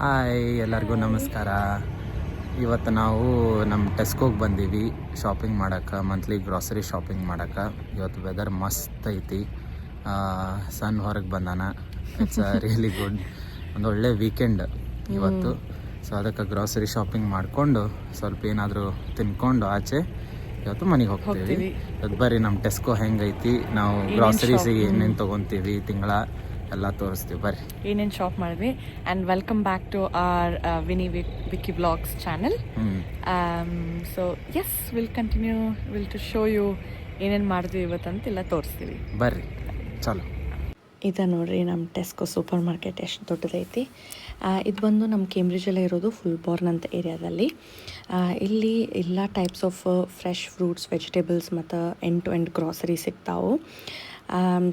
Hi ಎಲ್ಲರಿಗೂ ನಮಸ್ಕಾರ. ಇವತ್ತು ನಾವು ನಮ್ಮ ಟೆಸ್ಕೋಗೆ ಬಂದೀವಿ ಶಾಪಿಂಗ್ ಮಾಡೋಕ್ಕೆ, ಮಂತ್ಲಿ ಗ್ರಾಸರಿ ಶಾಪಿಂಗ್ ಮಾಡೋಕ್ಕೆ. ಇವತ್ತು ವೆದರ್ ಮಸ್ತ್ ಐತಿ, ಸನ್ ಹೊರಗೆ ಬಂದಾನ. It's really good. ಒಂದೊಳ್ಳೆ ವೀಕೆಂಡ್ ಇವತ್ತು. ಸೊ ಅದಕ್ಕೆ ಗ್ರಾಸರಿ ಶಾಪಿಂಗ್ ಮಾಡಿಕೊಂಡು ಸ್ವಲ್ಪ ಏನಾದರೂ ತಿನ್ಕೊಂಡು ಆಚೆ ಇವತ್ತು ಮನೆಗೆ ಹೋಗ್ತೀವಿ. ಅದು ಬರ್ರಿ ನಮ್ಮ ಟೆಸ್ಕೋ ಹೆಂಗೈತಿ, ನಾವು ಗ್ರಾಸರೀಸಿಗೆ ಏನೇನು ತೊಗೊತೀವಿ ತಿಂಗಳ ಎಲ್ಲ ತೋರಿಸ್ತೀವಿ. ಬರ್ರಿ ಏನೇನು ಶಾಪ್ ಮಾಡಿದ್ವಿ. And welcome back to our Vicky vlogs channel. So yes will continue to show you ಏನೇನು ಮಾಡಿದ್ವಿ ಇವತ್ತಂತೆಲ್ಲ ತೋರಿಸ್ತೀವಿ. ಬರ್ರಿ ಚಲೋ. ಇದು ನೋಡ್ರಿ ನಮ್ಮ ಟೆಸ್ಕೋ ಸೂಪರ್ ಮಾರ್ಕೆಟ್ ಎಷ್ಟು ದೊಡ್ಡದೈತಿ. ಇದು ಬಂದು ನಮ್ಮ ಕೇಂಬ್ರಿಡ್ಜಲ್ಲೇ ಇರೋದು, ಫುಲ್ ಬಾರ್ನ್ ಅಂತ ಏರಿಯಾದಲ್ಲಿ. ಇಲ್ಲಿ ಎಲ್ಲ types of fresh fruits, vegetables ಮತ್ತು ಎಂಡ್ ಟು ಎಂಡ್ ಗ್ರಾಸರಿ ಸಿಗ್ತಾವೆ.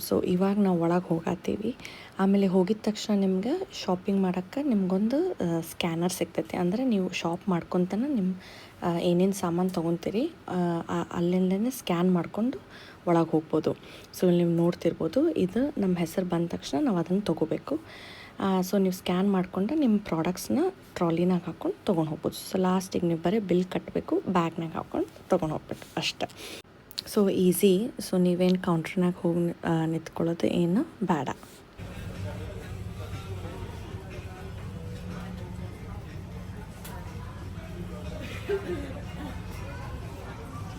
ಸೊ ಇವಾಗ ನಾವು ಒಳಗೆ ಹೋಗತ್ತೀವಿ. ಆಮೇಲೆ ಹೋಗಿದ ತಕ್ಷಣ ನಿಮ್ಗೆ ಶಾಪಿಂಗ್ ಮಾಡೋಕ್ಕೆ ನಿಮ್ಗೊಂದು ಸ್ಕ್ಯಾನರ್ ಸಿಗ್ತೈತಿ. ಅಂದರೆ ನೀವು ಶಾಪ್ ಮಾಡ್ಕೊತಾನೆ ನಿಮ್ಮ ಏನೇನು ಸಾಮಾನು ತೊಗೊತೀರಿ ಅಲ್ಲಿಂದನೇ ಸ್ಕ್ಯಾನ್ ಮಾಡಿಕೊಂಡು ಒಳಗೆ ಹೋಗ್ಬೋದು. ಸೊ ಇಲ್ಲಿ ನೀವು ನೋಡ್ತಿರ್ಬೋದು, ಇದು ನಮ್ಮ ಹೆಸರು ಬಂದ ತಕ್ಷಣ ನಾವು ಅದನ್ನು ತೊಗೋಬೇಕು. ಸೊ ನೀವು ಸ್ಕ್ಯಾನ್ ಮಾಡಿಕೊಂಡ್ರೆ ನಿಮ್ಮ ಪ್ರಾಡಕ್ಟ್ಸ್ನ ಟ್ರಾಲಿನಾಗ ಹಾಕ್ಕೊಂಡು ತೊಗೊಂಡು ಹೋಗ್ಬೋದು. ಸೊ ಲಾಸ್ಟಿಗೆ ನೀವು ಬರೀ ಬಿಲ್ ಕಟ್ಟಬೇಕು, ಬ್ಯಾಗ್ನಾಗ ಹಾಕ್ಕೊಂಡು ತೊಗೊಂಡು ಹೋಗ್ಬೇಕು ಅಷ್ಟೆ. So easy. ಸೊ ನೀವೇನು ಕೌಂಟ್ರ್ನಾಗ ಹೋಗಿ ನಿಂತ್ಕೊಳ್ಳೋದು ಏನು ಬೇಡ.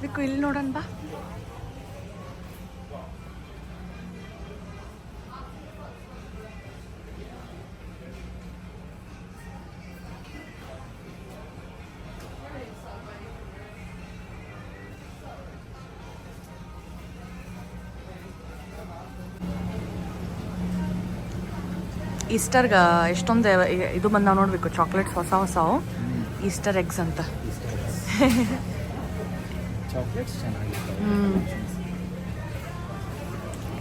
ಬೇಕು ಇಲ್ಲಿ ನೋಡೋಣ ಬಾ. ಈಸ್ಟರ್ಗೆ ಎಷ್ಟೊಂದು ಇದು ಬಂದಾವ ನೋಡಬೇಕು, ಚಾಕ್ಲೇಟ್ಸ್ ಹೊಸ ಹೊಸವು. ಈಸ್ಟರ್ ಎಗ್ಸ್ ಅಂತ. ಚಾಕ್ಲೇಟ್ಸ್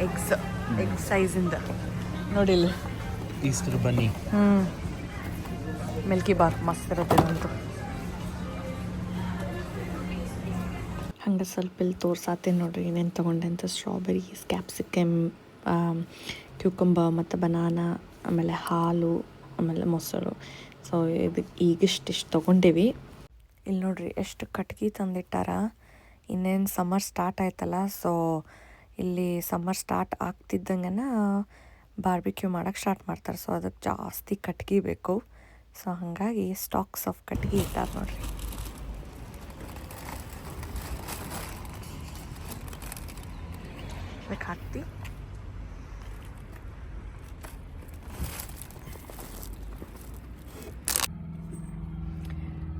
ಎಗ್ ಸೈಜಿಂದ ನೋಡಿಲ್ಲ. ಈಸ್ಟರ್ ಬನ್ನಿ. ಮಿಲ್ಕಿ ಬಾರ್ ಮಸ್ತ್ ಇರುತ್ತೆ ಅಂತ. ಹಂಗೆ ಸ್ವಲ್ಪ ಇಲ್ಲಿ ತೋರ್ಸಾತೀನಿ ನೋಡ್ರಿ ಏನೇನು ತೊಗೊಂಡೆ ಅಂತ. ಸ್ಟ್ರಾಬೆರೀಸ್, ಕ್ಯಾಪ್ಸಿಕಮ್, ಕ್ಯೂಕಂಬರ್ ಮತ್ತು ಬನಾನಾ, ಆಮೇಲೆ ಹಾಲು, ಆಮೇಲೆ ಮೊಸರು. ಸೊ ಇದಕ್ಕೆ ಈಗಿಷ್ಟು ತೊಗೊಂಡೇವಿ. ಇಲ್ಲಿ ನೋಡ್ರಿ ಎಷ್ಟು ಕಟ್ಗೆ ತಂದಿಟ್ಟಾರ. ಇನ್ನೇನು ಸಮ್ಮರ್ ಸ್ಟಾರ್ಟ್ ಆಯ್ತಲ್ಲ, ಸೊ ಇಲ್ಲಿ ಸಮ್ಮರ್ ಸ್ಟಾರ್ಟ್ ಆಗ್ತಿದ್ದಂಗೆ ಬಾರ್ಬಿಕ್ಯೂ ಮಾಡೋಕ್ಕೆ ಸ್ಟಾರ್ಟ್ ಮಾಡ್ತಾರೆ. ಸೊ ಅದಕ್ಕೆ ಜಾಸ್ತಿ ಕಟ್ಗೆ ಬೇಕು. ಸೊ ಹಾಗಾಗಿ ಸ್ಟಾಕ್ಸ್ ಆಫ್ ಕಟ್ಗೆ ಇಟ್ಟಾರ ನೋಡ್ರಿ. ಅದಕ್ಕೆ ಹಾಕ್ತಿ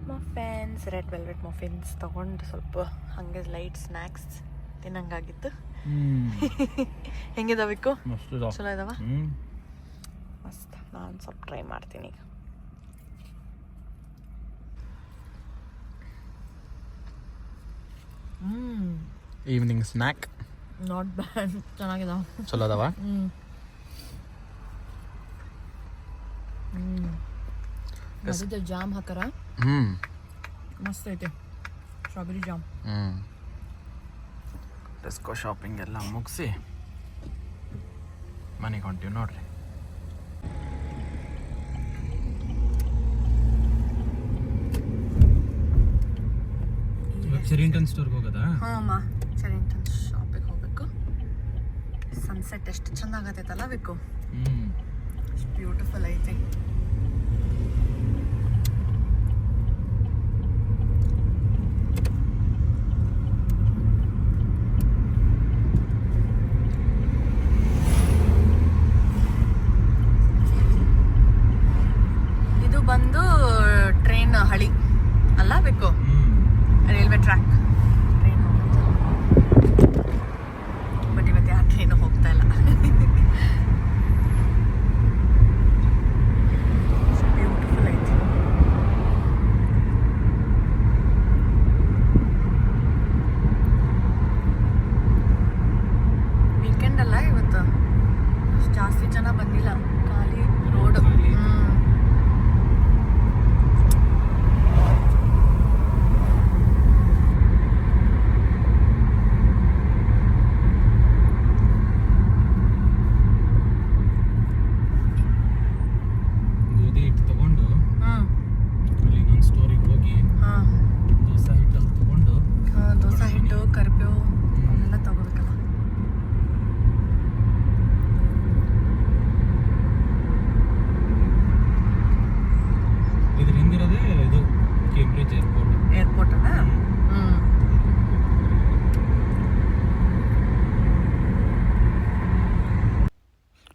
ಮಫಿನ್ಸ್, ರೆಡ್ ವೆಲ್ವೆಟ್ ಮಫಿನ್ಸ್ ತೊಗೊಂಡು ಸ್ವಲ್ಪ ಹಾಗೆ ಲೈಟ್ ಸ್ನ್ಯಾಕ್ಸ್ ತಿನ್ನಂಗಾಗಿತ್ತು. ಹೆಂಗಿದಾವಿಕ್ಕು? ಚಲೋ ಇದಾವ, ಮಸ್ತ್. ನಾನು ಸ್ವಲ್ಪ ಟ್ರೈ ಮಾಡ್ತೀನಿ ಈಗ. ಈವ್ನಿಂಗ್ ಸ್ನ್ಯಾಕ್ ನಾಟ್ ಬ್ಯಾಡ್, ಚೆನ್ನಾಗಿದಾವ, ಚಲೋ ಅದಾವ. ಅದ್ರ ಜಾಮ್ ಹಾಕರ ಮಸ್ತ್ ಐತೆ, ಸ್ಟ್ರಾಬೆರಿ ಜಾಮ್. ಟೆಸ್ಕೋ ಶಾಪಿಂಗ್ ಎಲ್ಲ ಮುಗಿಸಿ ಮನೆಗೆ ಹೊಂಟೀವಿ ನೋಡ್ರಿ. ಚೆರಿಂಟನ್ ಸ್ಟೋರ್ಗೆ ಹೋಗೋದಾ? ಹಾಂ, ಚೆರಿಂಟನ್ ಶಾಪಿಗೆ ಹೋಗ್ಬೇಕು. ಸನ್ಸೆಟ್ ಎಷ್ಟು ಚಂದ ಆಗತೈತಲ್ಲ ಬೇಕು, ಎಷ್ಟು ಬ್ಯೂಟಿಫುಲ್ ಐತೆ. ಇದು ಬಂದು ಟ್ರೈನ್ ಹಳಿ ಅಲ್ಲ ಬೇಕು, ರೈಲ್ವೆ ಟ್ರ್ಯಾಕ್. ಟ್ರೈನ್ ಬಟ್ ಇವತ್ತು ಯಾವ ಟ್ರೈನು ಹೋಗ್ತಾ ಇಲ್ಲ. ಬ್ಯೂಟಿಫುಲ್ ಐತಿ. ವೀಕೆಂಡ್ ಅಲ್ಲ ಇವತ್ತು, ಜಾಸ್ತಿ ಜನ ಬಂದಿಲ್ಲ, ಖಾಲಿ ರೋಡ್.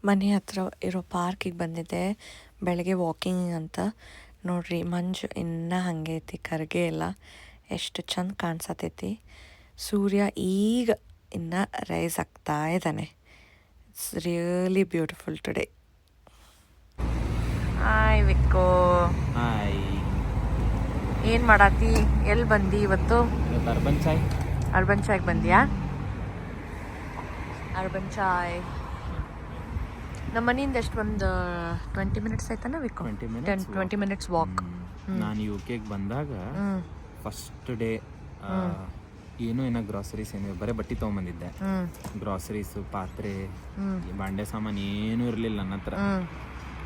ಮನೆ ಹತ್ರ ಇರೋ ಪಾರ್ಕಿಗೆ ಬಂದಿದ್ದೆ ಬೆಳಗ್ಗೆ ವಾಕಿಂಗ್ ಅಂತ. ನೋಡ್ರಿ ಮಂಜು ಇನ್ನೂ ಹಾಗೆ ಐತಿ, ಕರಗೇ ಇಲ್ಲ. ಎಷ್ಟು ಚಂದ ಕಾಣಿಸತೈತಿ. ಸೂರ್ಯ ಈಗ ಇನ್ನು ರೈಸ್ ಆಗ್ತಾ ಇದ್ದಾನೆ. It's really beautiful today. Hi Vikko, hi. ಏನು ಮಾಡಾತಿ? ಎಲ್ಲಿ ಬಂದು ಇವತ್ತು? ಅರ್ಬನ್ ಚಾಯ್. ಅರ್ಬನ್ ಚಾಯ್ಗೆ ಬಂದಿಯಾ? ಅರ್ಬನ್ ಚಾಯ್ ನಮ್ಮ ಮನೆಯಿಂದ ಎಷ್ಟು ಒಂದು 20 ಮಿನಿಟ್ಸ್ ಆಯ್ತಾನ ವಿಕ್ಕೋ? 20 minutes walk. ನಾನು UK ಬಂದಾಗ ಫಸ್ಟ್ ಡೇ ಏನೋ ಗ್ರಾಸರೀಸ್ ಏನಿದೆ, ಬರೀ ಬಟ್ಟೆ ತೊಗೊಂಬಂದಿದ್ದೆ. ಗ್ರಾಸರೀಸು, ಪಾತ್ರೆ, ಬಾಂಡೆ ಸಾಮಾನು ಏನೂ ಇರಲಿಲ್ಲ ನನ್ನ ಹತ್ರ.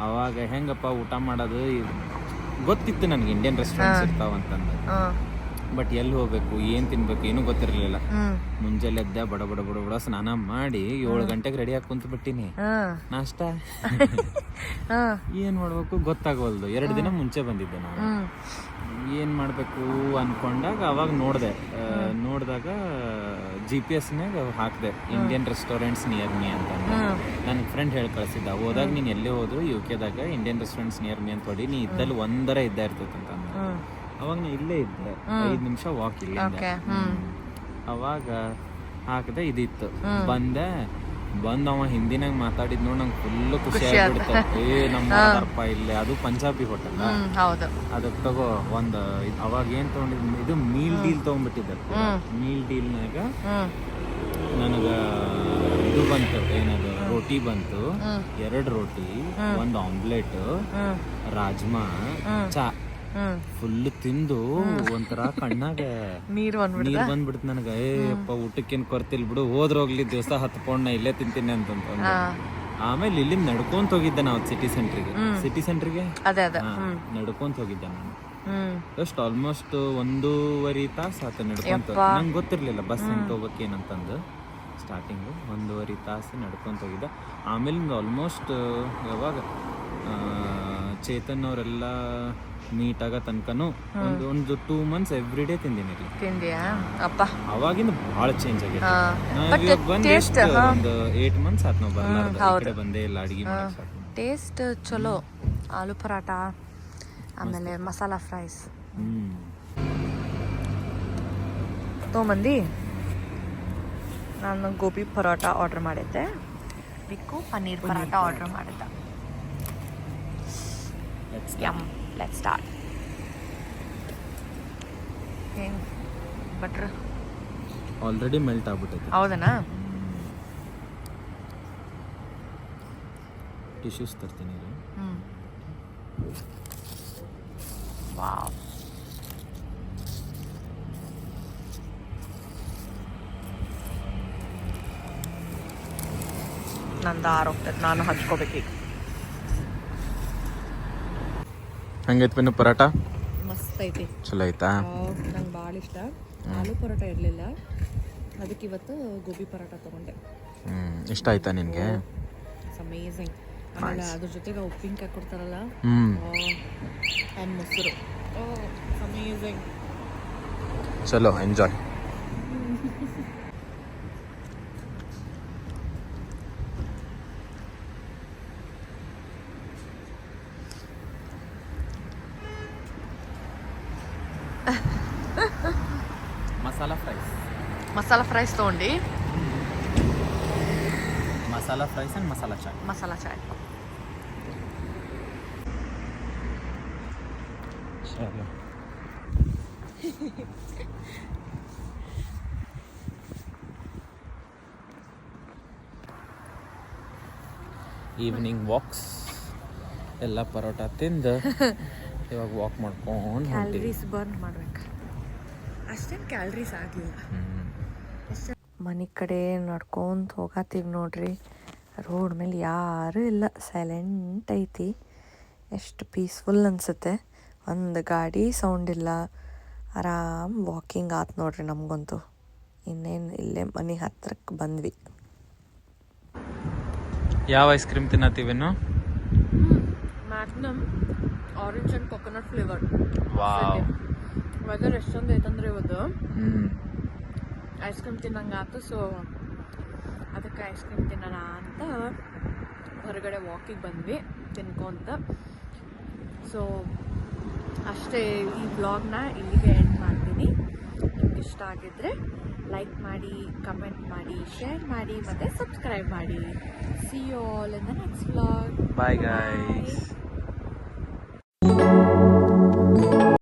ಅವಾಗ ಹೆಂಗಪ್ಪ ಊಟ ಮಾಡೋದು ಗೊತ್ತಿತ್ತು ನನಗೆ, ಇಂಡಿಯನ್ ರೆಸ್ಟೋರೆಂಟ್ಸ್ ಇರ್ತಾವಂತಂದು. ಬಟ್ ಎಲ್ಲಿ ಹೋಗ್ಬೇಕು, ಏನು ತಿನ್ಬೇಕು ಏನೂ ಗೊತ್ತಿರಲಿಲ್ಲ. ಮುಂಜಾನೆ ಎದ್ದೆ, ಬಡ ಬಡ ಬಡ ಬಡ ಸ್ನಾನ ಮಾಡಿ 7 ಗಂಟೆಗೆ ರೆಡಿ ಆಗಿ ಕುಂತು ಬಿಟ್ಟಿನಿ. ನಾಷ್ಟ ಏನು ಮಾಡ್ಬೇಕು ಗೊತ್ತಾಗೋಲ್ದು. 2 ದಿನ ಮುಂಚೆ ಬಂದಿದ್ದೆ ನಾನು. ಏನು ಮಾಡಬೇಕು ಅನ್ಕೊಂಡಾಗ ಅವಾಗ ನೋಡಿದಾಗ GPS-ನಾಗ ಹಾಕಿದೆ ಇಂಡಿಯನ್ ರೆಸ್ಟೋರೆಂಟ್ಸ್ ನಿಯರ್ ಮೀ ಅಂತ. ನನ್ನ ಫ್ರೆಂಡ್ ಹೇಳಿ ಕಳಿಸಿದ್ದ, ಹೋದಾಗ ನೀನು ಎಲ್ಲೇ ಹೋದ್ರು UK-ದಾಗ ಇಂಡಿಯನ್ ರೆಸ್ಟೋರೆಂಟ್ಸ್ ನಿಯರ್ ಮೀ ಅಂತ ಹೊಡಿ, ನೀ ಇದ್ದಲ್ಲಿ ಒಂದರ ಇದ್ದೇ ಇರ್ತೈತೆ ಅಂತ. ಅವಾಗ ನಾ ಇಲ್ಲೇ ಇದ್ದೆ, 5 ನಿಮಿಷ ವಾಕ್ ಇಲ್ಲಿಂದ. ಅವಾಗ ಹಾಕಿದೆ, ಇದಿತ್ತು. ಬಂದ ಅವ ಹಿಂದಿನಾಗ ಮಾತಾಡಿದ್ ನೋಡಿ ನಂಗೆ ಫುಲ್ ಖುಷಿ ಆಗ್ಬಿಡ್ತು. ನಮ್ಮಪ್ಪ ಇಲ್ಲೇ, ಅದು ಪಂಜಾಬಿ ಹೋಟೆಲ್. ಅದಕ್ಕೆ ತಗೋ ಒಂದು ಅವಾಗ ಏನ್ ತಗೊಂಡಿದ್, ಇದು ಮೀಲ್ ಡೀಲ್ ತಗೊಂಡ್ಬಿಟ್ಟಿದ್ದೆ. ಮೀಲ್ ಡೀಲ್ನಾಗ ನನಗ ಇದು ಬಂತು, ಏನದು ರೋಟಿ ಬಂತು, 2 ರೋಟಿ, 1 ಆಮ್ಲೆಟ್, ರಾಜ್ಮಾ, ಚಾ. ಫುಲ್ ತಿಂದು ಒಂಥರ ಕಣ್ಣಾಗ ನೀರ್ ಬಂದ್ಬಿಡ್ತು ನನಗೆ. ಏಪ್ಪ ಊಟಕ್ಕೇನ್ ಕೊರ್ತಿಲ್ ಬಿಡು, ಹೋಗ್ಲಿ ದಿವಸ 10 ಪೌಂಡ್ ನಾ ಇಲ್ಲೇ ತಿಂತೀನಿ ಅಂತಂದ. ಆಮೇಲೆ ಇಲ್ಲಿಂದ ನಡ್ಕೊಂತ ಹೋಗಿದ್ದೆ ನಾವು ಸಿಟಿ ಸೆಂಟ್ರಿಗೆ ನಡ್ಕೊಂತ ಹೋಗಿದ್ದೆ ನಾನು. ಎಷ್ಟು ಆಲ್ಮೋಸ್ಟ್ 1.5 ತಾಸು ಆತ ನಡ್ಕೊಂತ. ನಂಗೆ ಗೊತ್ತಿರ್ಲಿಲ್ಲ ಬಸ್ ಹೆಂಗ್ ಹೋಗ್ಬೇಕೇನಂತಂದು. ಸ್ಟಾರ್ಟಿಂಗು 1.5 ತಾಸು ನಡ್ಕೊಂತ ಹೋಗಿದ್ದೆ. ಆಮೇಲೆ ಆಲ್ಮೋಸ್ಟ್ ಯಾವಾಗ ಚೇತನ್ ಅವರೆಲ್ಲ ಮೀಟ್ ಆಗ ತನಕನು ಒಂದು 2 ಮಂತ್ಸ್ ಎವ್ರಿ ಡೇ ತಿಂದಿನಿ. ಅವಾಗಿಂದ ಬಹಳ ಚೇಂಜ್ ಆಗಿದೆ. ಒಂದು 8 ಮಂತ್ಸ್ ಆತ್ ನಾವು ಬರ್ಲಾರ್ದು, ಬಂದೇ ಇಲ್ಲ ಅಡಿಗೆ ಮಾಡಕ್ಕೆ. ಟೇಸ್ಟ್ ಚಲೋ. ಆಲೂ ಪರಾಟ, ಆಮೇಲೆ ಮಸಾಲಾ ಫ್ರೈಸ್ ತೊಗೊಂಬಂದು. ನಾನು ಗೋಬಿ ಪರೋಟ ಆರ್ಡರ್ ಮಾಡಿದ್ದೆ, ಬಿಕ್ಕು ಪನ್ನೀರ್ ಪರಾಟ ಆರ್ಡರ್ ಮಾಡಿದ್ದೆ. Let's start. ಹೆಂಗ್ ಬಟ್ರ್ ಆಲ್ರೆಡಿ ಮೆಲ್ಟ್ ಆಗ್ಬಿಟ್ಟೈತೆ. ಹೌದನಾ? ಟಿಶ್ಯೂಸ್ ತರ್ತೀನಿ. ವಾವ್, ನಂದು ಆರೋಗ್ತದೆ, ನಾನು ಹಚ್ಕೋಬೇಕೀಗ. ಹಂಗೈತೆ ಬೆನ್ನು ಪರಾಟ? ಮಸ್ತ್ ಐತಿ, ಚಲೋ ಐತಾ? ನಂಗೆ ಭಾಳ ಇಷ್ಟ. ಆಲೂ ಪರೋಟ ಇರಲಿಲ್ಲ, ಅದಕ್ಕೆ ಇವತ್ತು ಗೋಬಿ ಪರೋಟ ತೊಗೊಂಡೆ. ಇಷ್ಟ ಆಯ್ತಾ ನಿನಗೆ? It's amazing. ಆಮೇಲೆ ಅದ್ರ ಜೊತೆಗೆ ಉಪ್ಪಿನಕಾಯಿ ಕೊಡ್ತಾರಲ್ಲ, ಆ್ಯಂಡ್ ಮೊಸರು, ಇಟ್ಸ್ ಅಮೇಝಿಂಗ್. ಚಲೋ, ಎಂಜಾಯ್. ಮಸಾಲಾ ಫ್ರೈಸ್ ತೊಗೊಂಡು, ಮಸಾಲಾ ಫ್ರೈಸ್ ಆ್ಯಂಡ್ ಮಸಾಲಾ ಚಾಯ್. ಚಲೋ. ಈವ್ನಿಂಗ್ ವಾಕ್ಸ್ ಎಲ್ಲ ಪರೋಟ ತಿಂದು ಇವಾಗ ವಾಕ್ ಮಾಡ್ಕೊಂಡು ಕ್ಯಾಲರೀಸ್ ಬರ್ನ್ ಮಾಡ್ಬೇಕು. ಅಷ್ಟೇನು ಕ್ಯಾಲರೀಸ್ ಆಗಲಿಲ್ಲ. ಮನೆ ಕಡೆ ನಡ್ಕೊಂತ ಹೋಗತ್ತೀವಿ ನೋಡ್ರಿ. ರೋಡ್ ಮೇಲೆ ಯಾರೂ ಇಲ್ಲ, ಸೈಲೆಂಟ್ ಐತಿ. ಎಷ್ಟು ಪೀಸ್ಫುಲ್ ಅನಿಸುತ್ತೆ. ಒಂದು ಗಾಡಿ ಸೌಂಡ್ ಇಲ್ಲ, ಆರಾಮ್ ವಾಕಿಂಗ್ ಆತು ನೋಡ್ರಿ ನಮಗಂತೂ. ಇನ್ನೇನು ಇಲ್ಲೇ ಮನೆ ಹತ್ರಕ್ಕೆ ಬಂದ್ವಿ. ಯಾವ ಐಸ್ ಕ್ರೀಮ್ ತಿನ್ನತ್ತೀವೇನು? Magnum orange and coconut flavour. Wow, weather ಎಷ್ಟೊಂದು ಐತಂದ್ರೆ ಇವತ್ತು ಐಸ್ ಕ್ರೀಮ್ ತಿನ್ನಂಗೆ ಆಯ್ತು. ಸೊ ಅದಕ್ಕೆ ಐಸ್ ಕ್ರೀಮ್ ತಿನ್ನೋಣ ಅಂತ ಹೊರಗಡೆ ವಾಕಿಗೆ ಬಂದ್ವಿ ತಿನ್ಕೊಂತ. ಸೊ ಅಷ್ಟೇ, ಈ ವ್ಲಾಗ್ನ ಇಲ್ಲಿಗೆ ಎಂಡ್ ಮಾಡ್ತೀನಿ. ನಿಮ್ಗೆ ಇಷ್ಟ ಆಗಿದ್ರೆ ಲೈಕ್ ಮಾಡಿ, ಕಮೆಂಟ್ ಮಾಡಿ, ಶೇರ್ ಮಾಡಿ ಮತ್ತು ಸಬ್ಸ್ಕ್ರೈಬ್ ಮಾಡಿ. See you all in the next vlog. Bye guys.